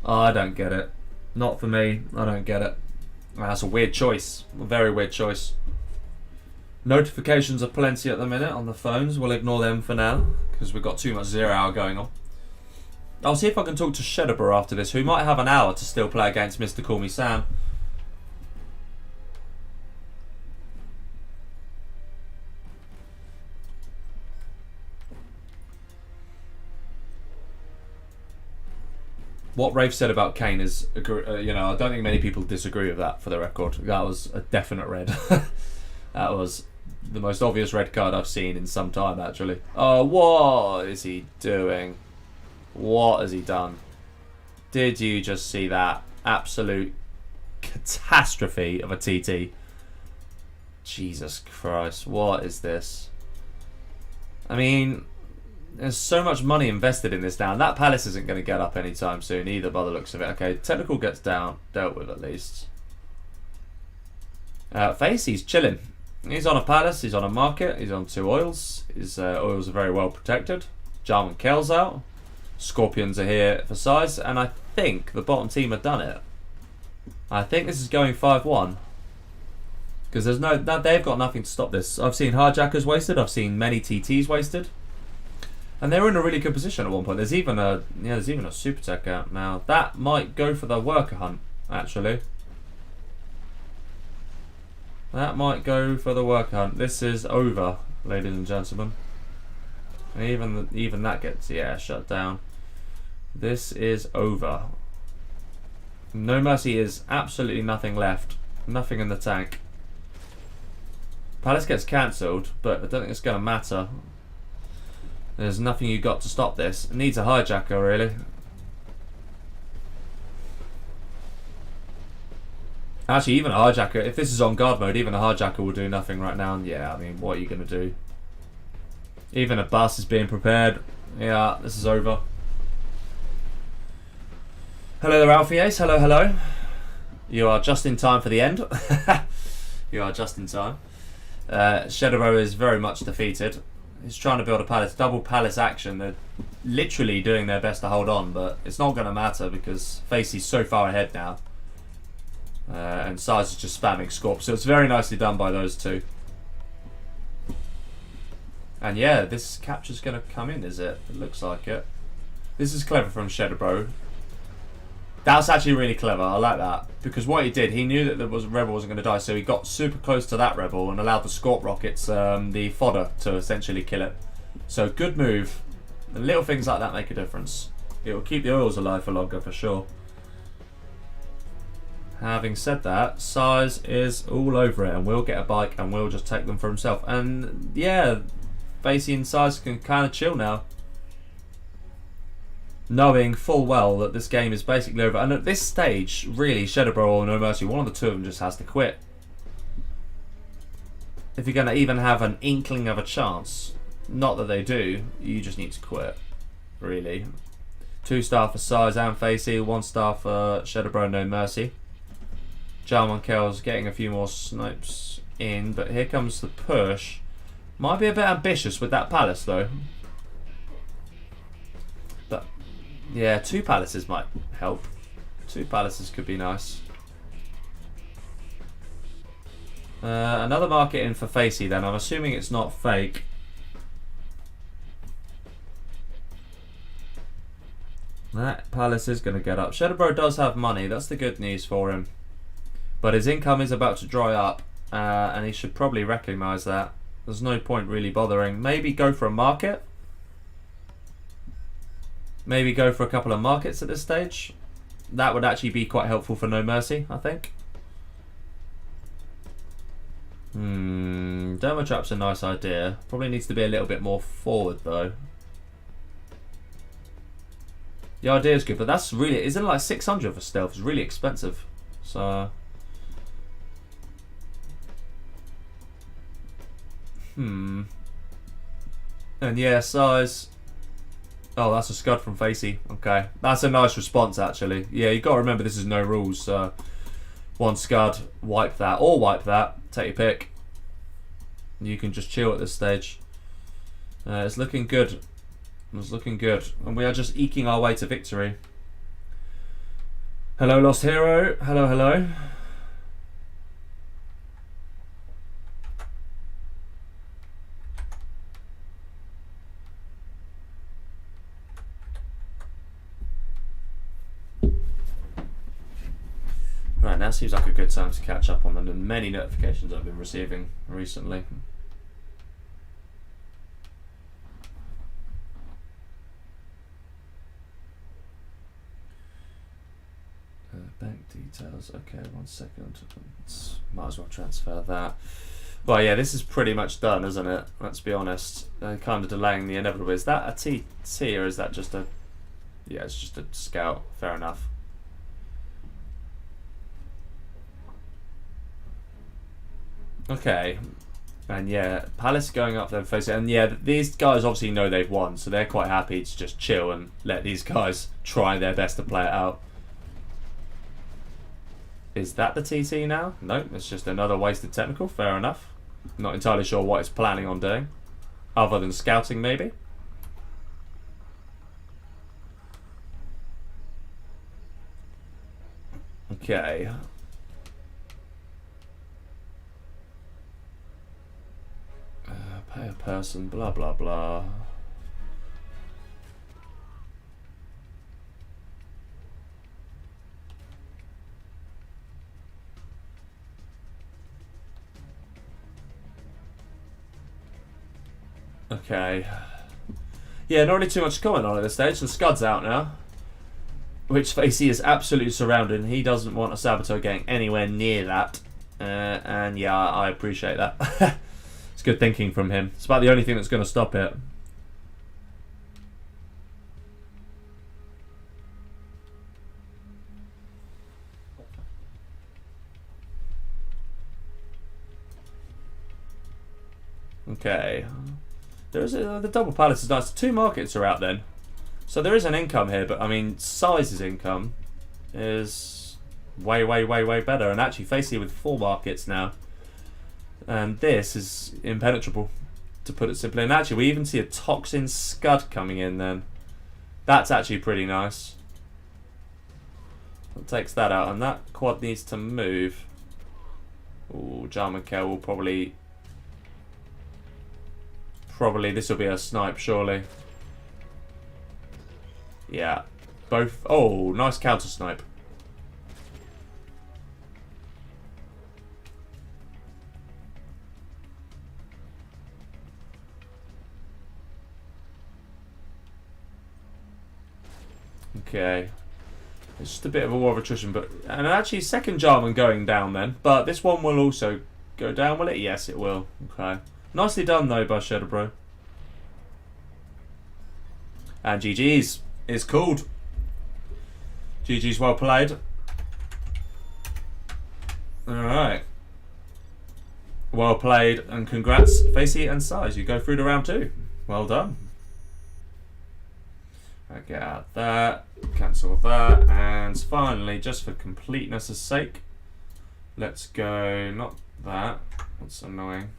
Oh, I don't get it. Not for me. I don't get it. That's a weird choice. A very weird choice. Notifications are plenty at the minute on the phones. We'll ignore them for now because we've got too much 0 hour going on. I'll see if I can talk to Shedebro after this, who might have an hour to still play against Mr. Call Me Sam. What Rafe said about Kane is, I don't think many people disagree with that, for the record. That was a definite red. That was the most obvious red card I've seen in some time, actually. Oh, what is he doing? What has he done? Did you just see that absolute catastrophe of a TT? Jesus Christ, what is this? I mean, There's so much money invested in this now. And that palace isn't going to get up anytime soon either by the looks of it. Okay, technical gets dealt with at least. Facey's chilling. He's on a palace, he's on a market, he's on 2 oils. His oils are very well protected. Jarman Kell's out. Scorpions are here for size. And I think the bottom team have done it. I think this is going 5-1. Because they've got nothing to stop this. I've seen hijackers wasted, I've seen many TTs wasted. And they were in a really good position at one point. There's even a super tech out now. That might go for the worker hunt, actually. That might go for the worker hunt. This is over, ladies and gentlemen. And even that gets shut down. This is over. NoMercy is absolutely nothing left. Nothing in the tank. Palace gets cancelled, but I don't think it's going to matter. There's nothing you got to stop this. It needs a hijacker, really. Actually, even a hijacker, if this is on guard mode, even a hijacker will do nothing right now. And yeah, I mean, what are you going to do? Even a bus is being prepared. Yeah, this is over. Hello there, Alfie Ace. Hello, hello. You are just in time for the end. You are just in time. Shedebro is very much defeated. He's trying to build a palace, double palace action. They're literally doing their best to hold on, but it's not going to matter because Facey's so far ahead now. And Size is just spamming Scorp, so it's very nicely done by those two. And yeah, this capture's going to come in, is it? It looks like it. This is clever from Shedebro. That's actually really clever, I like that. Because what he did, he knew that the rebel wasn't going to die, so he got super close to that rebel and allowed the Scorp rockets, the fodder, to essentially kill it. So good move. And little things like that make a difference. It will keep the oils alive for longer, for sure. Having said that, Size is all over it and will get a bike and will just take them for himself. And yeah, Facey and Size can kind of chill now. Knowing full well that this game is basically over. And at this stage, really, Shedebro or NoMercy, one of the two of them just has to quit. If you're going to even have an inkling of a chance, not that they do, you just need to quit, really. 2-star for Size and Facey, 1-star for Shedebro and NoMercy. Jarman Kell's getting a few more snipes in, but here comes the push. Might be a bit ambitious with that palace, though. But yeah, 2 palaces might help. 2 palaces could be nice. Another market in for Facey then. I'm assuming it's not fake. That palace is going to get up. Shedebro does have money. That's the good news for him. But his income is about to dry up. And he should probably recognise that. There's no point really bothering. Maybe go for a market. Maybe go for a couple of markets at this stage. That would actually be quite helpful for NoMercy, I think. Demo trap's a nice idea. Probably needs to be a little bit more forward though. The idea is good, but that's really, isn't it like 600 for stealth? It's really expensive. So and yeah, Size. Oh, that's a scud from Facey. Okay, that's a nice response actually. Yeah, you got to remember this is no rules. So 1 scud, wipe that, or wipe that. Take your pick. You can just chill at this stage. It's looking good. It's looking good, and we are just eking our way to victory. Hello, Lost Hero. Hello, hello. Right, now seems like a good time to catch up on the many notifications I've been receiving recently. Bank details. Okay, 1 second. Might as well transfer that. Well, yeah, this is pretty much done, isn't it? Let's be honest. Kind of delaying the inevitable. Is that a TT or is that just a... Yeah, it's just a scout. Fair enough. Okay. And yeah, Palace going up there facing, and yeah, these guys obviously know they've won, so they're quite happy to just chill and let these guys try their best to play it out. Is that the TT now? No, it's just another wasted technical. Fair enough. Not entirely sure what it's planning on doing, other than scouting maybe. Okay. Pay a person, blah blah blah. Okay. Yeah, not really too much going on at this stage. The Scud's out now, which Facey is absolutely surrounded. He doesn't want a Saboteur getting anywhere near that. And yeah, I appreciate that. It's good thinking from him. It's about the only thing that's going to stop it. Okay. There's the double palace is nice. 2 markets are out then. So there is an income here, but I mean, Size's income is way better. And actually, Facey with 4 markets now. And this is impenetrable, to put it simply. And actually, we even see a Toxin Scud coming in then. That's actually pretty nice. It takes that out, and that quad needs to move. Ooh, Jarman Kell will probably this will be a snipe, surely. Yeah. Both. Oh, nice counter snipe. Okay. It's just a bit of a war of attrition, but and actually second Jarman going down then. But this one will also go down, will it? Yes, it will. Okay. Nicely done though by Shedebro. And GG's is called. GG's well played. Alright. Well played and congrats, Facey and Size. You go through to round 2. Well done. I get out that, cancel that, and finally, just for completeness' sake, let's go, not that, that's annoying.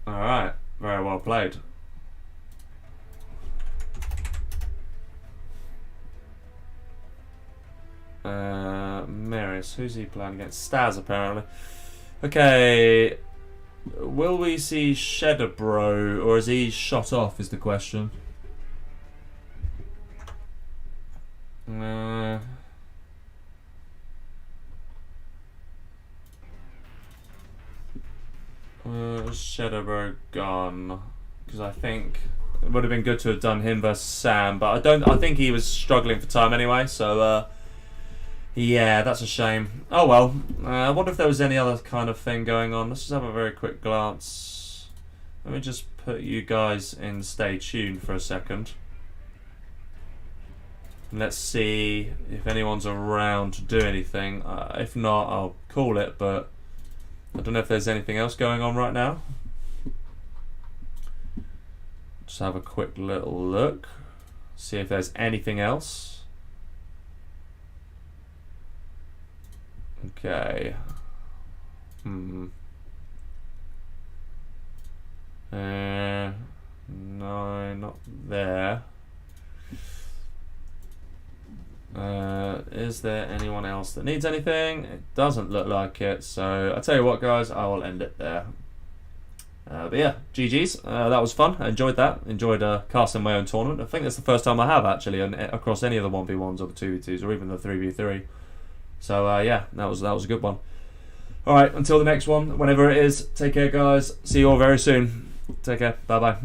Alright, very well played. Maris, who's he playing against? Staz, apparently. Okay, will we see Shedebro, or is he shot off, is the question. Shedebro gone? Because I think it would have been good to have done him versus Sam, but I think he was struggling for time anyway, so yeah, that's a shame. Oh well. I wonder if there was any other kind of thing going on. Let's just have a very quick glance. Let me just put you guys in stay tuned for a second. Let's see if anyone's around to do anything. If not, I'll call it, but I don't know if there's anything else going on right now. Just have a quick little look. See if there's anything else. Okay. No, not there. Is there anyone else that needs anything? It doesn't look like it, so I'll tell you what guys, I will end it there. But yeah, GG's. That was fun. I enjoyed that. Enjoyed casting my own tournament. I think that's the first time I have actually across any of the 1v1s or the 2v2s or even the 3v3. So yeah, that was a good one. Alright, until the next one, whenever it is, take care guys. See you all very soon. Take care. Bye bye.